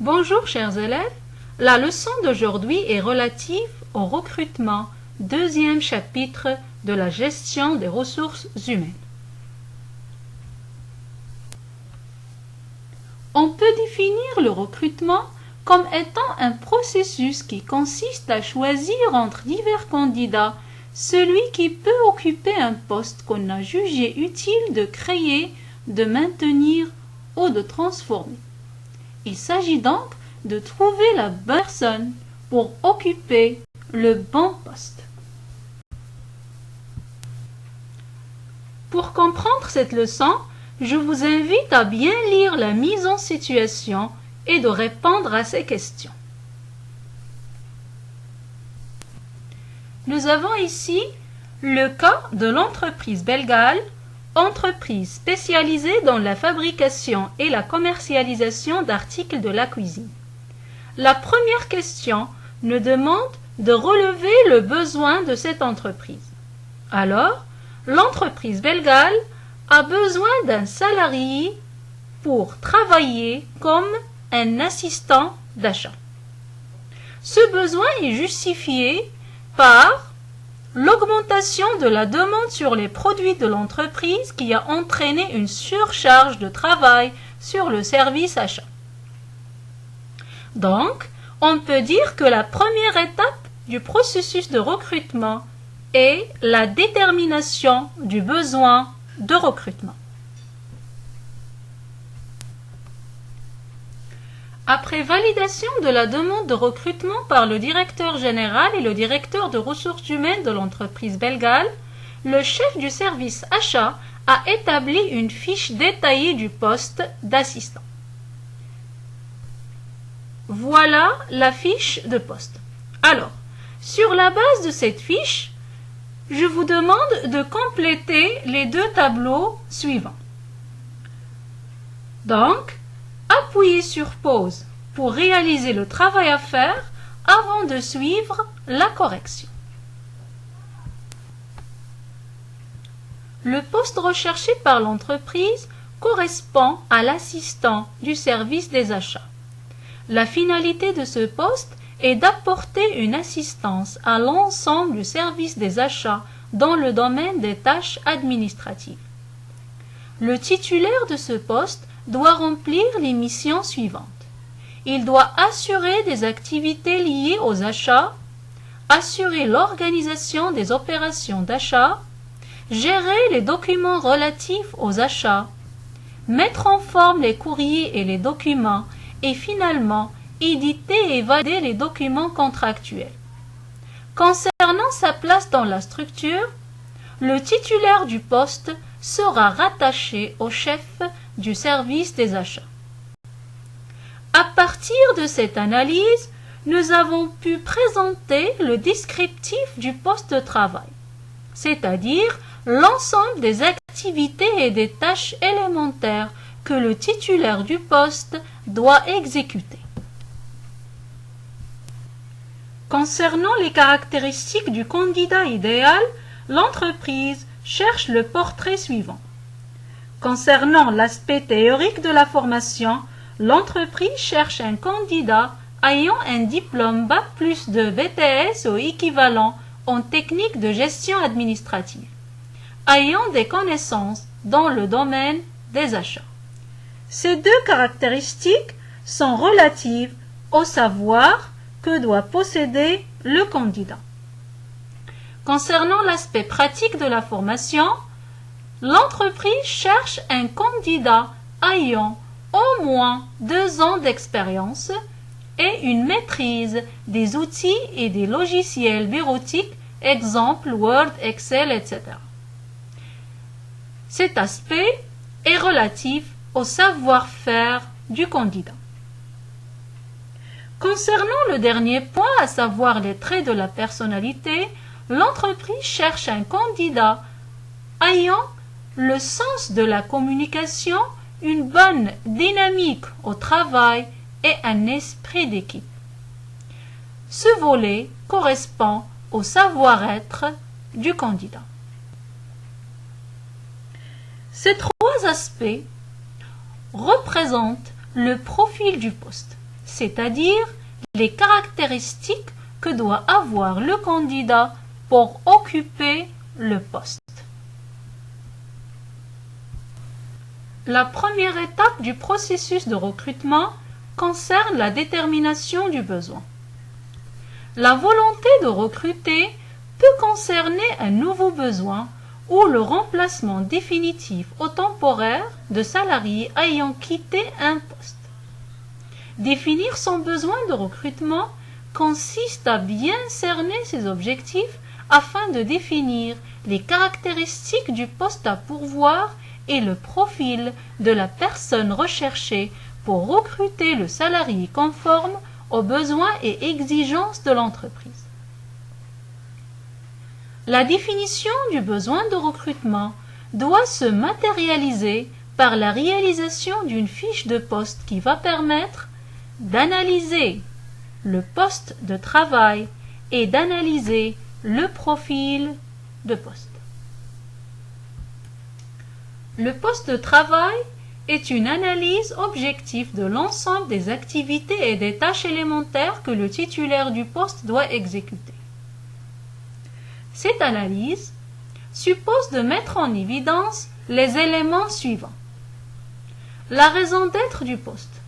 Bonjour chers élèves, la leçon d'aujourd'hui est relative au recrutement, deuxième chapitre de la gestion des ressources humaines. On peut définir le recrutement comme étant un processus qui consiste à choisir entre divers candidats celui qui peut occuper un poste qu'on a jugé utile de créer, de maintenir ou de transformer. Il s'agit donc de trouver la bonne personne pour occuper le bon poste. Pour comprendre cette leçon, je vous invite à bien lire la mise en situation et de répondre à ces questions. Nous avons ici le cas de l'entreprise Belgal, entreprise spécialisée dans la fabrication et la commercialisation d'articles de la cuisine. La première question nous demande de relever le besoin de cette entreprise. Alors, l'entreprise Belgal a besoin d'un salarié pour travailler comme un assistant d'achat. Ce besoin est justifié par l'augmentation de la demande sur les produits de l'entreprise qui a entraîné une surcharge de travail sur le service achat. Donc, on peut dire que la première étape du processus de recrutement est la détermination du besoin de recrutement. Après validation de la demande de recrutement par le directeur général et le directeur de ressources humaines de l'entreprise Belgal, le chef du service achat a établi une fiche détaillée du poste d'assistant. Voilà la fiche de poste. Alors, sur la base de cette fiche, je vous demande de compléter les deux tableaux suivants. Donc, appuyez sur pause pour réaliser le travail à faire avant de suivre la correction. Le poste recherché par l'entreprise correspond à l'assistant du service des achats. La finalité de ce poste est d'apporter une assistance à l'ensemble du service des achats dans le domaine des tâches administratives. Le titulaire de ce poste doit remplir les missions suivantes. Il doit assurer des activités liées aux achats, assurer l'organisation des opérations d'achat, gérer les documents relatifs aux achats, mettre en forme les courriers et les documents et finalement éditer et valider les documents contractuels. Concernant sa place dans la structure, le titulaire du poste sera rattaché au chef du service des achats. À partir de cette analyse, nous avons pu présenter le descriptif du poste de travail, c'est-à-dire l'ensemble des activités et des tâches élémentaires que le titulaire du poste doit exécuter. Concernant les caractéristiques du candidat idéal, l'entreprise cherche le portrait suivant. Concernant l'aspect théorique de la formation, l'entreprise cherche un candidat ayant un diplôme Bac plus de BTS ou équivalent en technique de gestion administrative, ayant des connaissances dans le domaine des achats. Ces deux caractéristiques sont relatives au savoir que doit posséder le candidat. Concernant l'aspect pratique de la formation, l'entreprise cherche un candidat ayant au moins 2 ans d'expérience et une maîtrise des outils et des logiciels bureautiques, exemple Word, Excel, etc. Cet aspect est relatif au savoir-faire du candidat. Concernant le dernier point, à savoir les traits de la personnalité, l'entreprise cherche un candidat ayant le sens de la communication, une bonne dynamique au travail et un esprit d'équipe. Ce volet correspond au savoir-être du candidat. Ces 3 aspects représentent le profil du poste. c'est-à-dire les caractéristiques que doit avoir le candidat pour occuper le poste. La première étape du processus de recrutement concerne la détermination du besoin. La volonté de recruter peut concerner un nouveau besoin ou le remplacement définitif ou temporaire de salariés ayant quitté un poste. Définir son besoin de recrutement consiste à bien cerner ses objectifs afin de définir les caractéristiques du poste à pourvoir et le profil de la personne recherchée pour recruter le salarié conforme aux besoins et exigences de l'entreprise. La définition du besoin de recrutement doit se matérialiser par la réalisation d'une fiche de poste qui va permettre d'analyser le poste de travail et d'analyser le profil de poste. Le poste de travail est une analyse objective de l'ensemble des activités et des tâches élémentaires que le titulaire du poste doit exécuter. Cette analyse suppose de mettre en évidence les éléments suivants. La raison d'être du poste.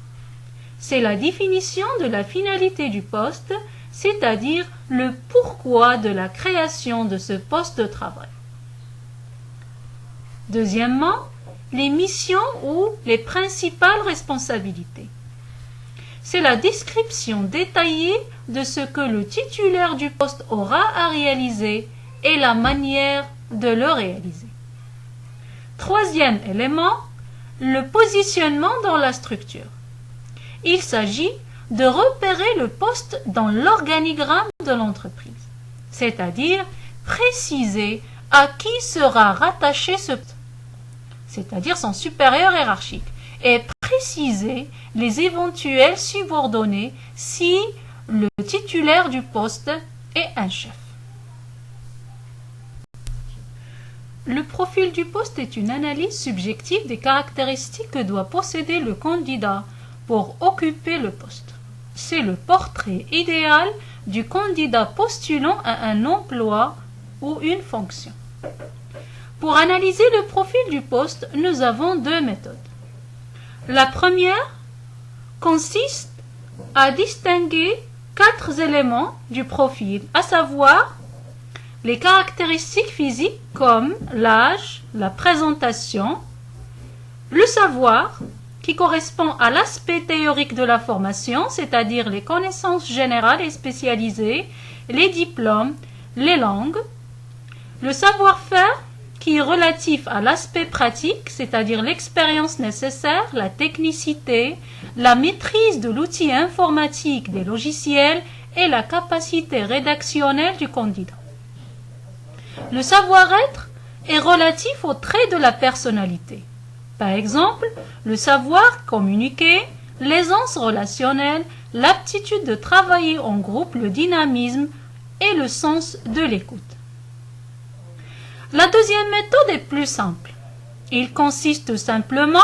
C'est la définition de la finalité du poste, c'est-à-dire le pourquoi de la création de ce poste de travail. Deuxièmement, les missions ou les principales responsabilités. C'est la description détaillée de ce que le titulaire du poste aura à réaliser et la manière de le réaliser. Troisième élément, le positionnement dans la structure. Il s'agit de repérer le poste dans l'organigramme de l'entreprise, c'est-à-dire préciser à qui sera rattaché ce poste, c'est-à-dire son supérieur hiérarchique, et préciser les éventuels subordonnés si le titulaire du poste est un chef. Le profil du poste est une analyse subjective des caractéristiques que doit posséder le candidat pour occuper le poste. C'est le portrait idéal du candidat postulant à un emploi ou une fonction. Pour analyser le profil du poste, nous avons deux méthodes. La première consiste à distinguer 4 éléments du profil, à savoir les caractéristiques physiques comme l'âge, la présentation, le savoir qui correspond à l'aspect théorique de la formation, c'est-à-dire les connaissances générales et spécialisées, les diplômes, les langues, le savoir-faire qui est relatif à l'aspect pratique, c'est-à-dire l'expérience nécessaire, la technicité, la maîtrise de l'outil informatique, des logiciels et la capacité rédactionnelle du candidat. Le savoir-être est relatif aux traits de la personnalité. Par exemple, le savoir communiquer, l'aisance relationnelle, l'aptitude de travailler en groupe, le dynamisme et le sens de l'écoute. La deuxième méthode est plus simple. Il consiste simplement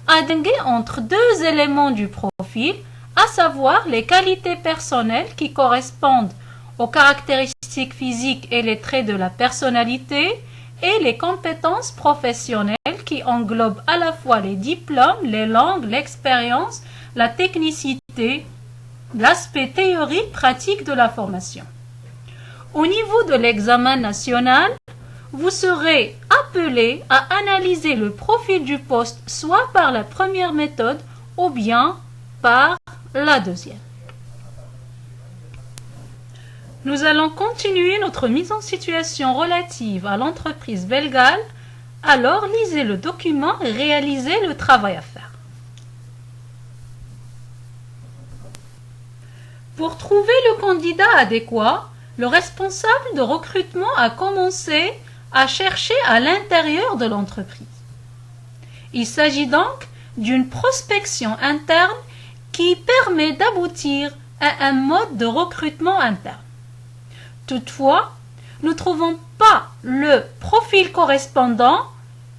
à distinguer entre 2 éléments du profil, à savoir les qualités personnelles qui correspondent aux caractéristiques physiques et les traits de la personnalité et les compétences professionnelles qui englobent à la fois les diplômes, les langues, l'expérience, la technicité, l'aspect théorique pratique de la formation. Au niveau de l'examen national, vous serez appelé à analyser le profil du poste soit par la première méthode ou bien par la deuxième. Nous allons continuer notre mise en situation relative à l'entreprise Belgal. Alors lisez le document et réalisez le travail à faire. Pour trouver le candidat adéquat, le responsable de recrutement a commencé à chercher à l'intérieur de l'entreprise. Il s'agit donc d'une prospection interne qui permet d'aboutir à un mode de recrutement interne. Toutefois, ne trouvant pas le profil correspondant,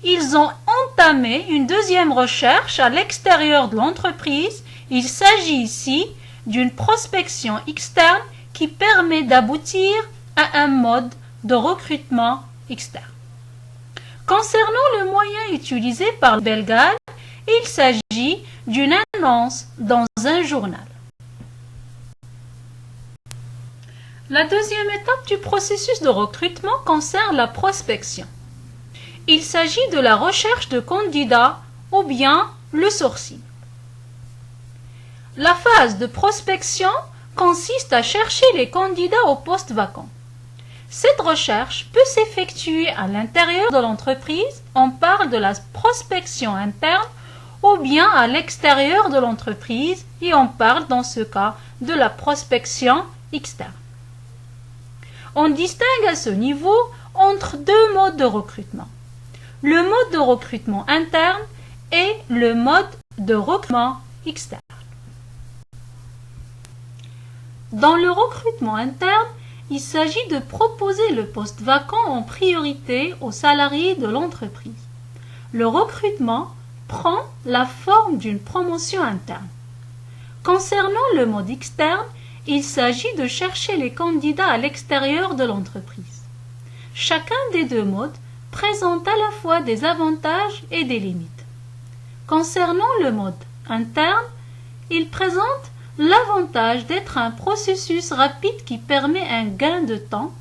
ils ont entamé une deuxième recherche à l'extérieur de l'entreprise. Il s'agit ici d'une prospection externe qui permet d'aboutir à un mode de recrutement externe. Concernant le moyen utilisé par Bellegal, il s'agit d'une annonce dans un journal. La deuxième étape du processus de recrutement concerne la prospection. Il s'agit de la recherche de candidats ou bien le sourcing. La phase de prospection consiste à chercher les candidats aux postes vacants. Cette recherche peut s'effectuer à l'intérieur de l'entreprise, on parle de la prospection interne, ou bien à l'extérieur de l'entreprise, et on parle dans ce cas de la prospection externe. On distingue à ce niveau entre deux modes de recrutement. Le mode de recrutement interne et le mode de recrutement externe. Dans le recrutement interne, il s'agit de proposer le poste vacant en priorité aux salariés de l'entreprise. Le recrutement prend la forme d'une promotion interne. Concernant le mode externe, il s'agit de chercher les candidats à l'extérieur de l'entreprise. Chacun des deux modes présente à la fois des avantages et des limites. Concernant le mode interne, il présente l'avantage d'être un processus rapide qui permet un gain de temps,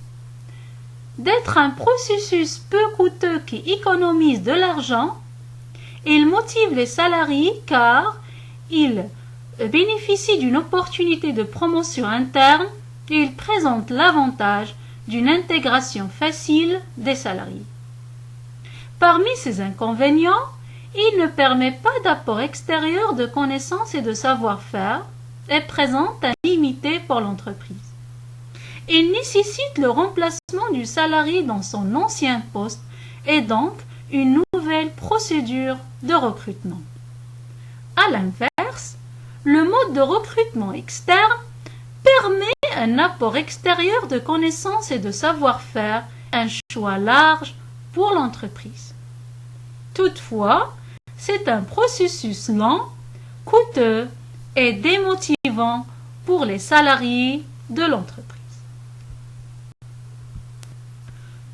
d'être un processus peu coûteux qui économise de l'argent. Il motive les salariés car il bénéficie d'une opportunité de promotion interne et il présente l'avantage d'une intégration facile des salariés. Parmi ces inconvénients, il ne permet pas d'apport extérieur de connaissances et de savoir-faire et présente un limité pour l'entreprise. Il nécessite le remplacement du salarié dans son ancien poste et donc une nouvelle procédure de recrutement. À l'inverse, le mode de recrutement externe permet un apport extérieur de connaissances et de savoir-faire, un choix large pour l'entreprise. Toutefois, c'est un processus lent, coûteux et démotivant pour les salariés de l'entreprise.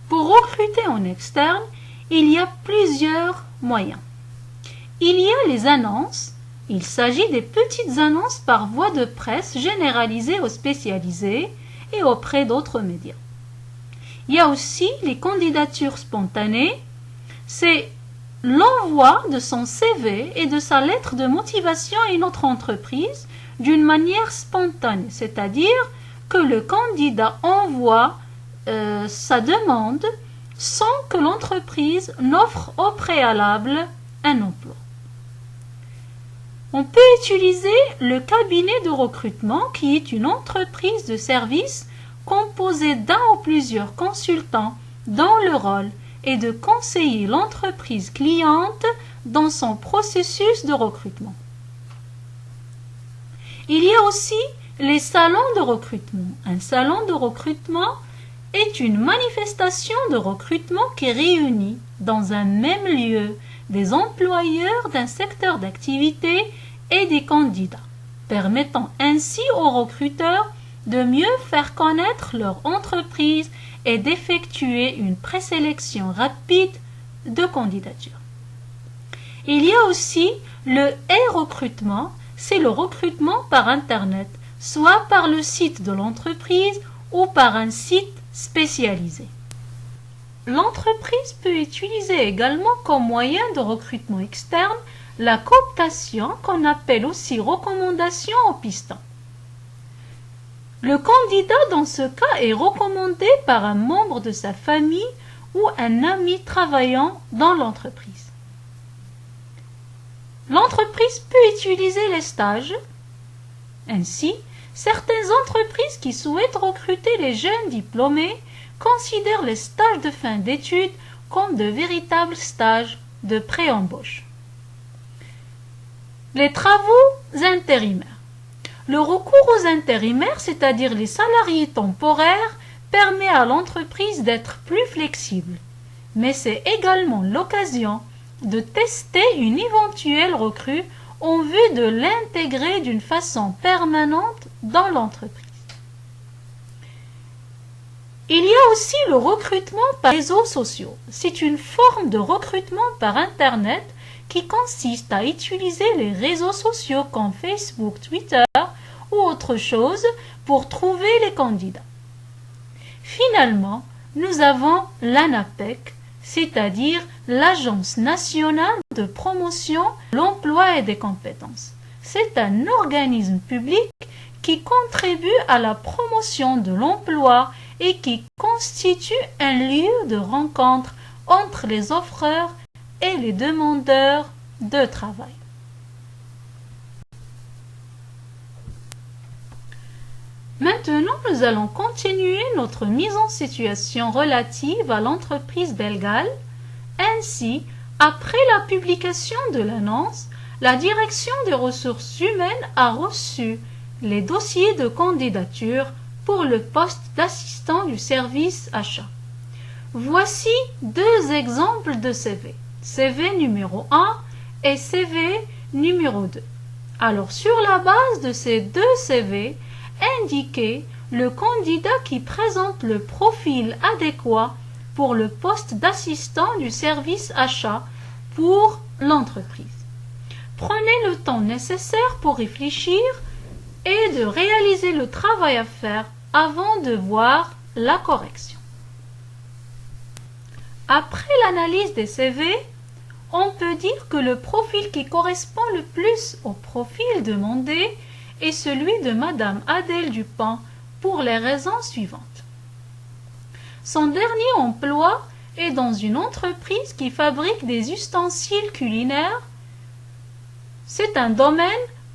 Pour recruter en externe, il y a plusieurs moyens. Il y a les annonces. Il s'agit des petites annonces par voie de presse généralisées aux spécialisés et auprès d'autres médias. Il y a aussi les candidatures spontanées. C'est l'envoi de son CV et de sa lettre de motivation à une autre entreprise d'une manière spontanée, c'est-à-dire que le candidat envoie sa demande sans que l'entreprise n'offre au préalable un emploi. On peut utiliser le cabinet de recrutement qui est une entreprise de service composée d'un ou plusieurs consultants dont le rôle est de conseiller l'entreprise cliente dans son processus de recrutement. Il y a aussi les salons de recrutement. Un salon de recrutement est une manifestation de recrutement qui réunit dans un même lieu des employeurs d'un secteur d'activité et des candidats, permettant ainsi aux recruteurs de mieux faire connaître leur entreprise et d'effectuer une présélection rapide de candidatures. Il y a aussi le e-recrutement, c'est le recrutement par Internet, soit par le site de l'entreprise ou par un site spécialisé. L'entreprise peut utiliser également comme moyen de recrutement externe la cooptation qu'on appelle aussi recommandation au piston. Le candidat dans ce cas est recommandé par un membre de sa famille ou un ami travaillant dans l'entreprise. L'entreprise peut utiliser les stages. Ainsi, certaines entreprises qui souhaitent recruter les jeunes diplômés considèrent les stages de fin d'études comme de véritables stages de pré-embauche. Les travaux intérimaires. Le recours aux intérimaires, c'est-à-dire les salariés temporaires, permet à l'entreprise d'être plus flexible, mais c'est également l'occasion de tester une éventuelle recrue en vue de l'intégrer d'une façon permanente dans l'entreprise. Il y a aussi le recrutement par réseaux sociaux. C'est une forme de recrutement par Internet qui consiste à utiliser les réseaux sociaux comme Facebook, Twitter ou autre chose pour trouver les candidats. Finalement, nous avons l'ANAPEC, c'est-à-dire l'Agence nationale de promotion de l'emploi et des compétences. C'est un organisme public qui contribue à la promotion de l'emploi et qui constitue un lieu de rencontre entre les offreurs et les demandeurs de travail. Maintenant, nous allons continuer notre mise en situation relative à l'entreprise Belgal. Ainsi, après la publication de l'annonce, la direction des ressources humaines a reçu les dossiers de candidature pour le poste d'assistant du service achat. Voici deux exemples de CV. CV numéro 1 et CV numéro 2. Alors, sur la base de ces deux CV, indiquez le candidat qui présente le profil adéquat pour le poste d'assistant du service achat pour l'entreprise. Prenez le temps nécessaire pour réfléchir et de réaliser le travail à faire avant de voir la correction. Après l'analyse des CV, on peut dire que le profil qui correspond le plus au profil demandé est celui de Madame Adèle Dupin pour les raisons suivantes. Son dernier emploi est dans une entreprise qui fabrique des ustensiles culinaires. C'est un domaine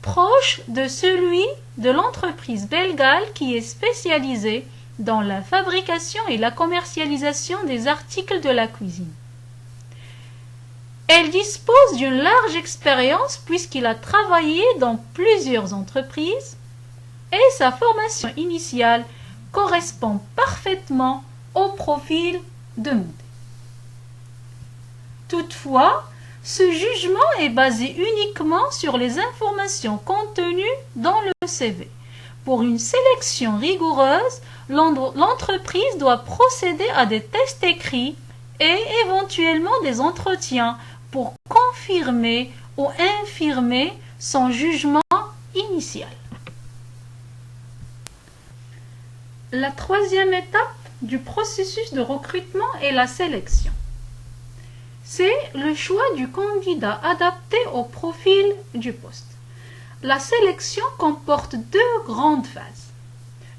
proche de celui de l'entreprise Belgal qui est spécialisée dans la fabrication et la commercialisation des articles de la cuisine. Elle dispose d'une large expérience puisqu'il a travaillé dans plusieurs entreprises et sa formation initiale correspond parfaitement au profil demandé. Toutefois, ce jugement est basé uniquement sur les informations contenues dans le CV. Pour une sélection rigoureuse, l'entreprise doit procéder à des tests écrits et éventuellement des entretiens pour confirmer ou infirmer son jugement initial. La troisième étape du processus de recrutement est la sélection. C'est le choix du candidat adapté au profil du poste. La sélection comporte deux grandes phases.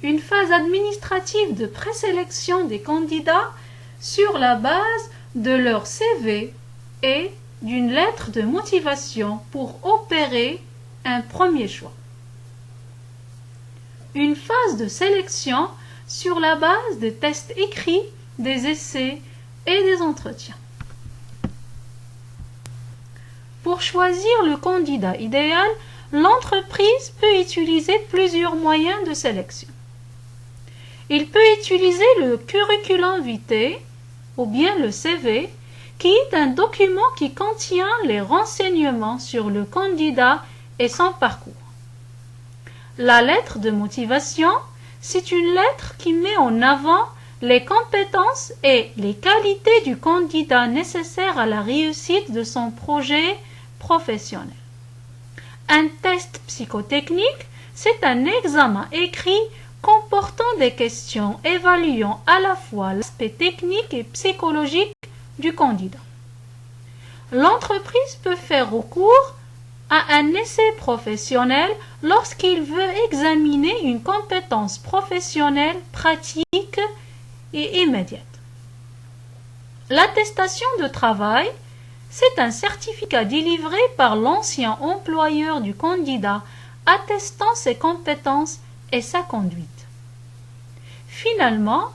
Une phase administrative de présélection des candidats sur la base de leur CV et d'une lettre de motivation pour opérer un premier choix. Une phase de sélection sur la base des tests écrits, des essais et des entretiens. Pour choisir le candidat idéal, l'entreprise peut utiliser plusieurs moyens de sélection. Il peut utiliser le curriculum vitae ou bien le CV, qui est un document qui contient les renseignements sur le candidat et son parcours. La lettre de motivation, c'est une lettre qui met en avant les compétences et les qualités du candidat nécessaires à la réussite de son projet professionnel. Un test psychotechnique, c'est un examen écrit comportant des questions évaluant à la fois l'aspect technique et psychologique du candidat. L'entreprise peut faire recours à un essai professionnel lorsqu'il veut examiner une compétence professionnelle pratique et immédiate. L'attestation de travail, c'est un certificat délivré par l'ancien employeur du candidat attestant ses compétences et sa conduite. Finalement,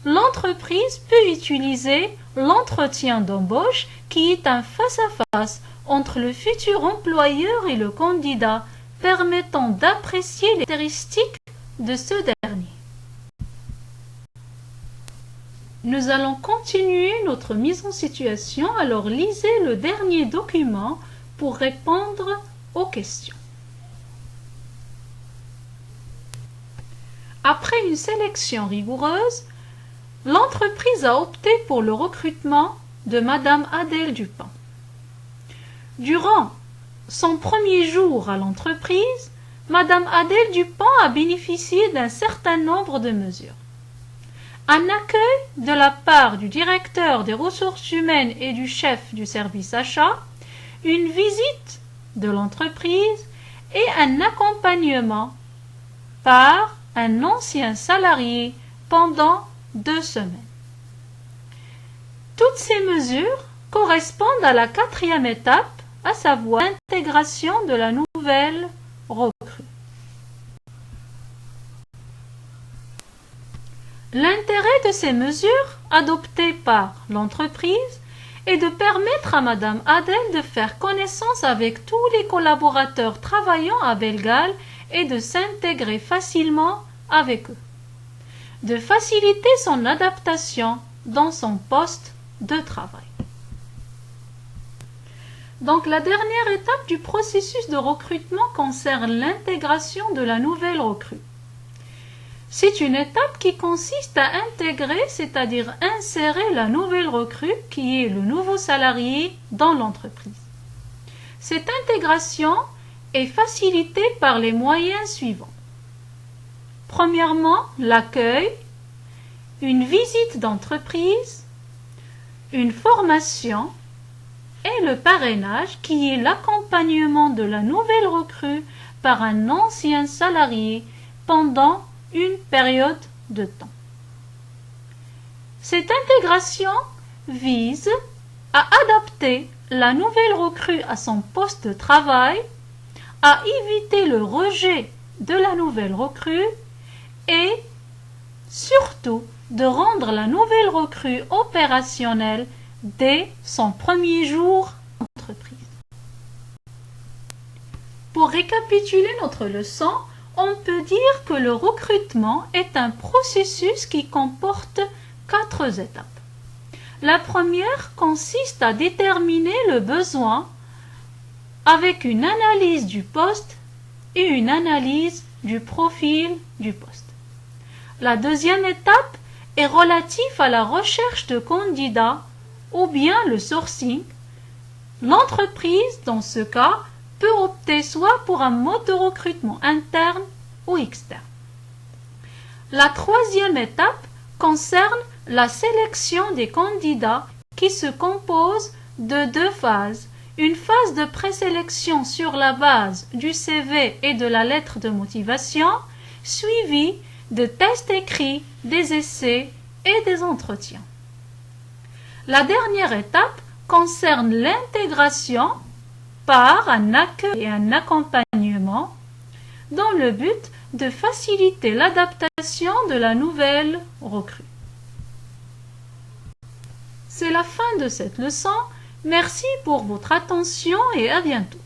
l'entreprise peut utiliser l'entretien d'embauche qui est un face-à-face entre le futur employeur et le candidat permettant d'apprécier les caractéristiques de ce dernier. Nous allons continuer notre mise en situation, alors lisez le dernier document pour répondre aux questions. Après une sélection rigoureuse, l'entreprise a opté pour le recrutement de Madame Adèle Dupin. Durant son premier jour à l'entreprise, Madame Adèle Dupin a bénéficié d'un certain nombre de mesures. Un accueil de la part du directeur des ressources humaines et du chef du service achat, une visite de l'entreprise et un accompagnement par un ancien salarié pendant 2 semaines. Toutes ces mesures correspondent à la 4e étape, à savoir l'intégration de la nouvelle recrue. L'intérêt de ces mesures adoptées par l'entreprise est de permettre à Madame Adèle de faire connaissance avec tous les collaborateurs travaillant à Bellegalles et de s'intégrer facilement avec eux, de faciliter son adaptation dans son poste de travail. Donc la dernière étape du processus de recrutement concerne l'intégration de la nouvelle recrue. C'est une étape qui consiste à intégrer, c'est-à-dire insérer la nouvelle recrue qui est le nouveau salarié dans l'entreprise. Cette intégration est facilitée par les moyens suivants. Premièrement, l'accueil, une visite d'entreprise, une formation et le parrainage qui est l'accompagnement de la nouvelle recrue par un ancien salarié pendant une période de temps. Cette intégration vise à adapter la nouvelle recrue à son poste de travail, à éviter le rejet de la nouvelle recrue et surtout de rendre la nouvelle recrue opérationnelle dès son premier jour d'entreprise. Pour récapituler notre leçon, on peut dire que le recrutement est un processus qui comporte 4 étapes. La première consiste à déterminer le besoin avec une analyse du poste et une analyse du profil du poste. La deuxième étape est relative à la recherche de candidats ou bien le sourcing. L'entreprise, dans ce cas, peut opter soit pour un mode de recrutement interne ou externe. La troisième étape concerne la sélection des candidats qui se compose de 2 phases. Une phase de présélection sur la base du CV et de la lettre de motivation, suivie de tests écrits, des essais et des entretiens. La dernière étape concerne l'intégration par un accueil et un accompagnement dans le but de faciliter l'adaptation de la nouvelle recrue. C'est la fin de cette leçon. Merci pour votre attention et à bientôt.